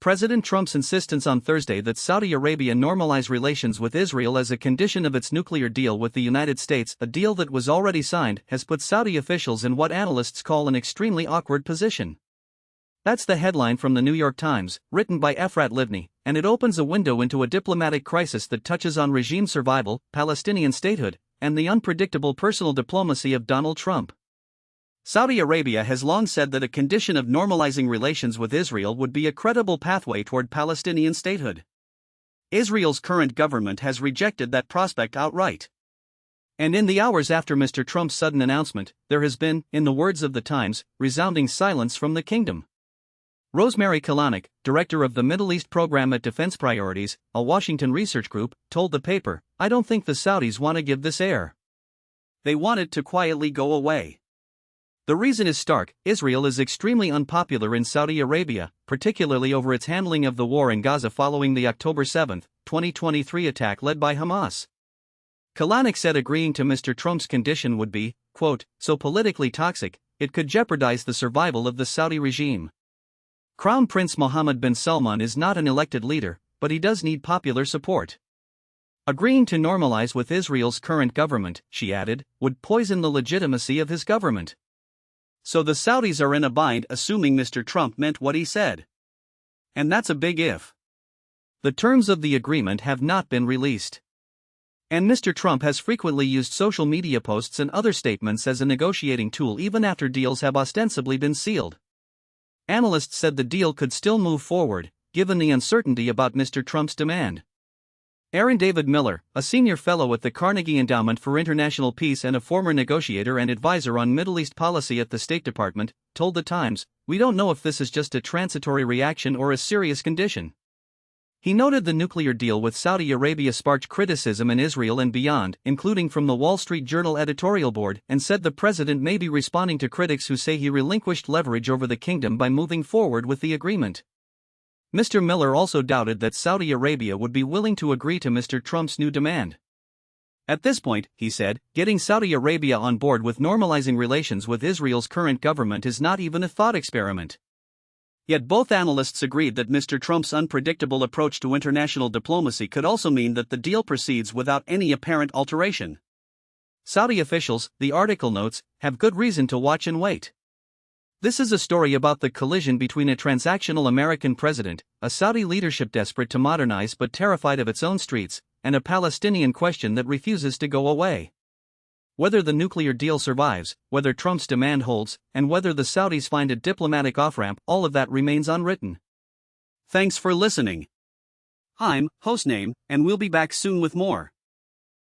President Trump's insistence on Thursday that Saudi Arabia normalize relations with Israel as a condition of its nuclear deal with the United States, a deal that was already signed, has put Saudi officials in what analysts call an extremely awkward position. That's the headline from the New York Times, written by Efrat Livni, and it opens a window into a diplomatic crisis that touches on regime survival, Palestinian statehood, and the unpredictable personal diplomacy of Donald Trump. Saudi Arabia has long said that a condition of normalizing relations with Israel would be a credible pathway toward Palestinian statehood. Israel's current government has rejected that prospect outright. And in the hours after Mr. Trump's sudden announcement, there has been, in the words of the Times, resounding silence from the kingdom. Rosemary Kalanick, director of the Middle East program at Defense Priorities, a Washington research group, told the paper, "I don't think the Saudis want to give this air. They want it to quietly go away." The reason is stark: Israel is extremely unpopular in Saudi Arabia, particularly over its handling of the war in Gaza following the October 7, 2023 attack led by Hamas. Kalanick said agreeing to Mr. Trump's condition would be, quote, "so politically toxic, it could jeopardize the survival of the Saudi regime." Crown Prince Mohammed bin Salman is not an elected leader, but he does need popular support. Agreeing to normalize with Israel's current government, she added, would poison the legitimacy of his government. So the Saudis are in a bind, assuming Mr. Trump meant what he said. And that's a big if. The terms of the agreement have not been released. And Mr. Trump has frequently used social media posts and other statements as a negotiating tool even after deals have ostensibly been sealed. Analysts said the deal could still move forward, given the uncertainty about Mr. Trump's demand. Aaron David Miller, a senior fellow at the Carnegie Endowment for International Peace and a former negotiator and advisor on Middle East policy at the State Department, told The Times, "We don't know if this is just a transitory reaction or a serious condition." He noted the nuclear deal with Saudi Arabia sparked criticism in Israel and beyond, including from the Wall Street Journal editorial board, and said the president may be responding to critics who say he relinquished leverage over the kingdom by moving forward with the agreement. Mr. Miller also doubted that Saudi Arabia would be willing to agree to Mr. Trump's new demand. At this point, he said, getting Saudi Arabia on board with normalizing relations with Israel's current government is not even a thought experiment. Yet both analysts agreed that Mr. Trump's unpredictable approach to international diplomacy could also mean that the deal proceeds without any apparent alteration. Saudi officials, the article notes, have good reason to watch and wait. This is a story about the collision between a transactional American president, a Saudi leadership desperate to modernize but terrified of its own streets, and a Palestinian question that refuses to go away. Whether the nuclear deal survives, whether Trump's demand holds, and whether the Saudis find a diplomatic off-ramp, all of that remains unwritten. Thanks for listening. I'm Hostname, and we'll be back soon with more.